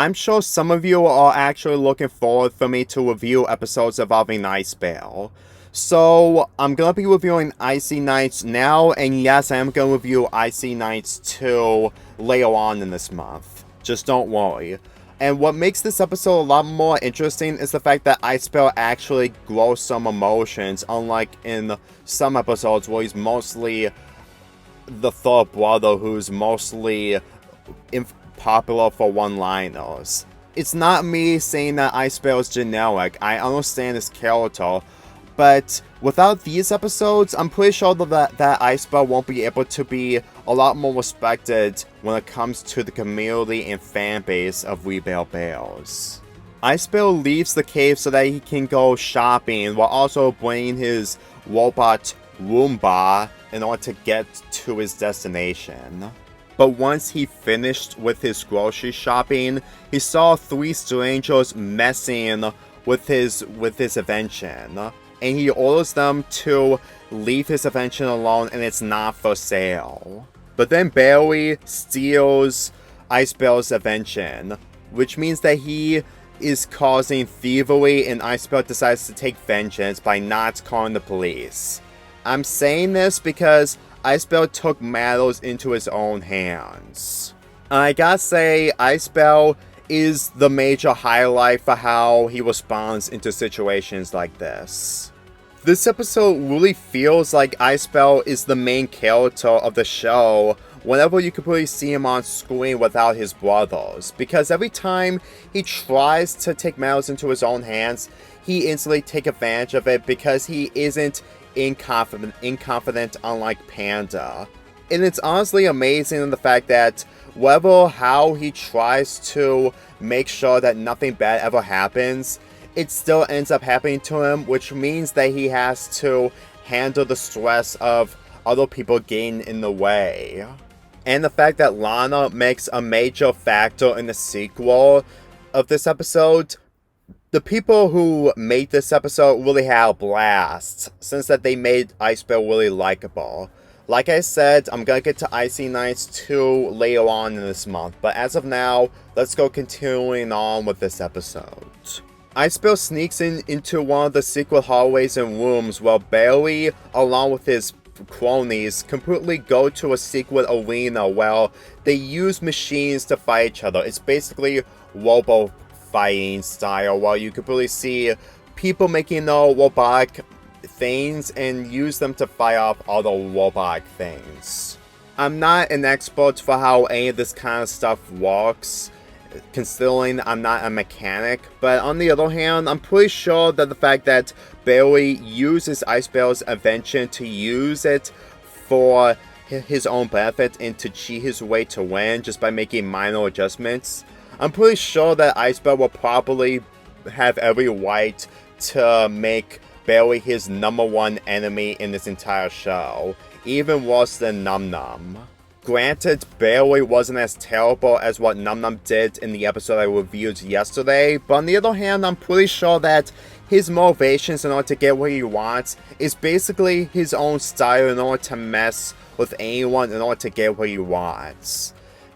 I'm sure some of you are actually looking forward for me to review episodes involving Ice Bear. So, I'm gonna be reviewing Icy Nights now, and yes, I am gonna review Icy Nights 2 later on in this month. Just don't worry. And what makes this episode a lot more interesting is the fact that Ice Bear actually grows some emotions, unlike in some episodes where he's mostly the third brother who's mostly popular for one-liners. It's not me saying that Ice Bear is generic. I understand his character, but without these episodes, I'm pretty sure that Ice Bear won't be able to be a lot more respected when it comes to the community and fan base of We Bear Bears. Ice Bear leaves the cave so that he can go shopping while also bringing his robot Roomba in order to get to his destination. But once he finished with his grocery shopping, he saw 3 strangers messing with his invention, and he orders them to leave his invention alone and it's not for sale. But then Barry steals Ice Bear's invention, which means that he is causing thievery, and Ice Bear decides to take vengeance by not calling the police. I'm saying this because Ice Bear took matters into his own hands. And I gotta say, Ice Bear is the major highlight for how he responds into situations like this. This episode really feels like Ice Bear is the main character of the show whenever you can really see him on screen without his brothers, because every time he tries to take matters into his own hands, he instantly takes advantage of it because he isn't inconfident unlike Panda. And it's honestly amazing in the fact that how he tries to make sure that nothing bad ever happens, it still ends up happening to him, which means that he has to handle the stress of other people getting in the way. And the fact that Lana makes a major factor in the sequel of this episode, the people who made this episode really had a blast, since that they made Ice Bear really likable. Like I said, I'm gonna get to Icy Nights 2 later on in this month, but as of now, let's go continuing on with this episode. Ice Bear sneaks into one of the secret hallways and rooms while Barry, along with his cronies, completely go to a secret arena where they use machines to fight each other. It's basically robo fighting style, while you could really see people making their robotic things and use them to fight off other robotic things. I'm not an expert for how any of this kind of stuff works, considering I'm not a mechanic, but on the other hand, I'm pretty sure that the fact that Barry uses Ice Bear's invention to use it for his own benefit and to cheat his way to win just by making minor adjustments, I'm pretty sure that Ice Bear will probably have every right to make Barry his #1 enemy in this entire show, even worse than Num Num. Granted, Barry wasn't as terrible as what Num Num did in the episode I reviewed yesterday, but on the other hand, I'm pretty sure that his motivations in order to get what he wants is basically his own style in order to mess with anyone in order to get what he wants.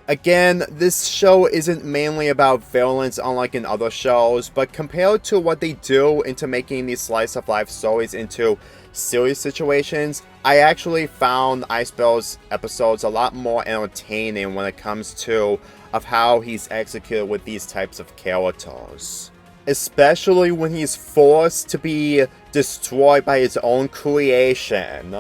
Again, this show isn't mainly about villains unlike in other shows, but compared to what they do into making these slice of life stories into serious situations, I actually found Ice Bear's episodes a lot more entertaining when it comes to how he's executed with these types of characters. Especially when he's forced to be destroyed by his own creation.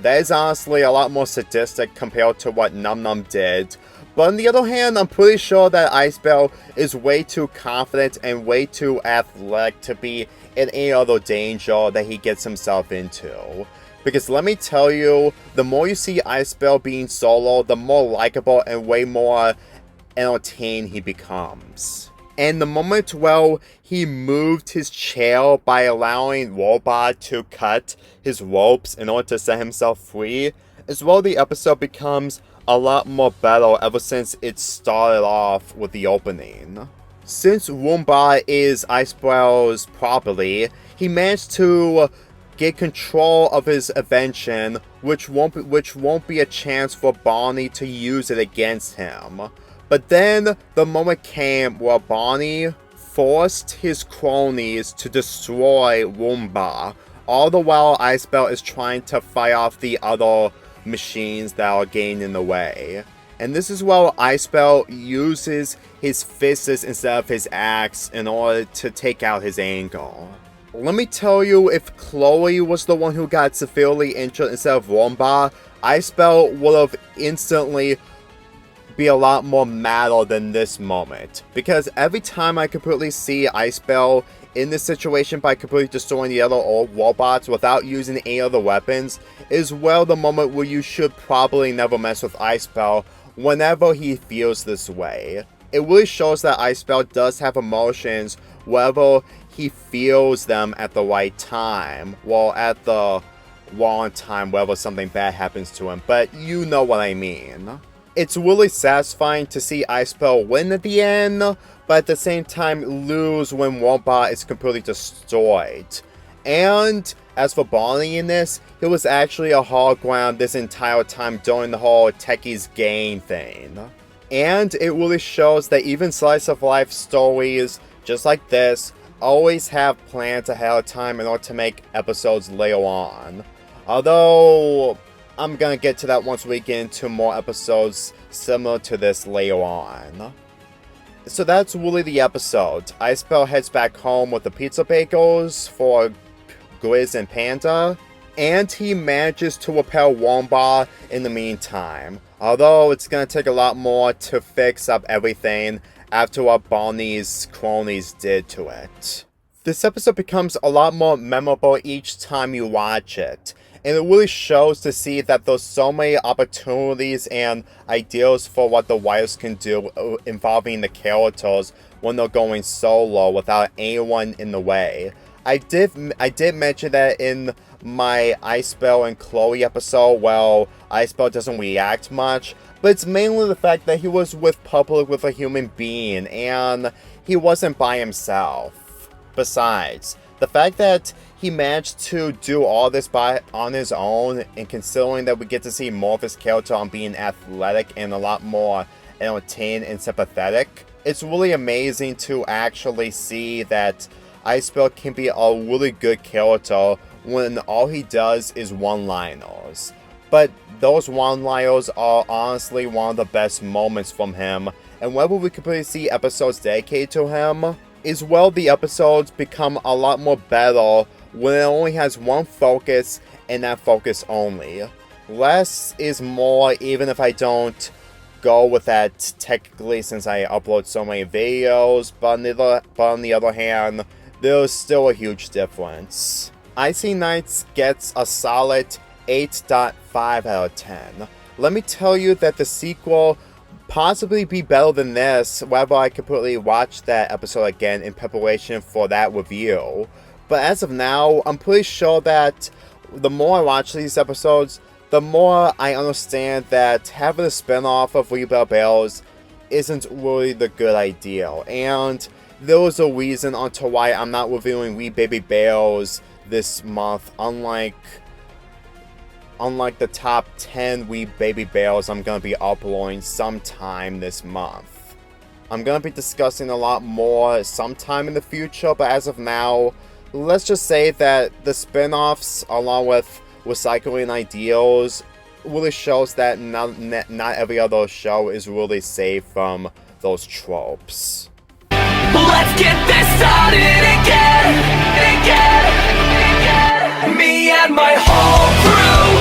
That is honestly a lot more sadistic compared to what Num Num did. But on the other hand, I'm pretty sure that Ice Bear is way too confident and way too athletic to be in any other danger that he gets himself into. Because let me tell you, the more you see Ice Bear being solo, the more likable and way more entertaining he becomes. And the moment, well, he moved his chair by allowing Robot to cut his ropes in order to set himself free, as well the episode becomes a lot more better ever since it started off with the opening. Since Roomba is Ice Bear's property, he managed to get control of his invention, which won't be a chance for Barney to use it against him. But then the moment came where Bonnie forced his cronies to destroy Woomba, all the while Icebell is trying to fight off the other machines that are getting in the way. And this is where Icebell uses his fists instead of his axe in order to take out his anger. Let me tell you, if Chloe was the one who got severely injured instead of Woomba, Icebell would have instantly be a lot more madder than this moment. Because every time I completely see Icebell in this situation by completely destroying the other old robots without using any other weapons, is well the moment where you should probably never mess with Icebell whenever he feels this way. It really shows that Icebell does have emotions wherever he feels them at the right time, well, at the wrong time whenever something bad happens to him, but you know what I mean. It's really satisfying to see Icebell win at the end, but at the same time lose when Woomba is completely destroyed. And as for Bonnie in this, he was actually a hologram this entire time during the whole Techies Gain thing. And it really shows that even slice of life stories, just like this, always have plans ahead of time in order to make episodes later on. Although, I'm gonna get to that once we get into more episodes similar to this later on. So that's really the episode. Icebell heads back home with the pizza bagels for Grizz and Panda, and he manages to repel Woomba in the meantime. Although it's gonna take a lot more to fix up everything after what Bonnie's cronies did to it. This episode becomes a lot more memorable each time you watch it. And it really shows to see that there's so many opportunities and ideas for what the writers can do involving the characters when they're going solo without anyone in the way. I did mention that in my Icebell and Chloe episode, well, Icebell doesn't react much, but it's mainly the fact that he was with a human being, and he wasn't by himself. Besides, the fact that he managed to do all this on his own, and considering that we get to see more of his character on being athletic and a lot more entertaining and sympathetic, it's really amazing to actually see that Icebell can be a really good character when all he does is one-liners. But those one-liners are honestly one of the best moments from him, and whenever we completely see episodes dedicated to him, is well the episodes become a lot more better when it only has one focus and that focus only. Less is more, even if I don't go with that technically since I upload so many videos, but on the other hand, there's still a huge difference. Icy Nights gets a solid 8.5 out of 10. Let me tell you that the sequel possibly be better than this whenever I completely watch that episode again in preparation for that review. But as of now, I'm pretty sure that the more I watch these episodes, the more I understand that having a spin-off of Rebel Bells isn't really the good idea. And there was a reason onto why I'm not reviewing Wee Baby Bells this month, unlike the top 10 Wee Baby Bells I'm going to be uploading sometime this month. I'm going to be discussing a lot more sometime in the future, but as of now, let's just say that the spin-offs, along with recycling ideals, really shows that not every other show is really safe from those tropes. Let's get this started again. Me and my whole crew.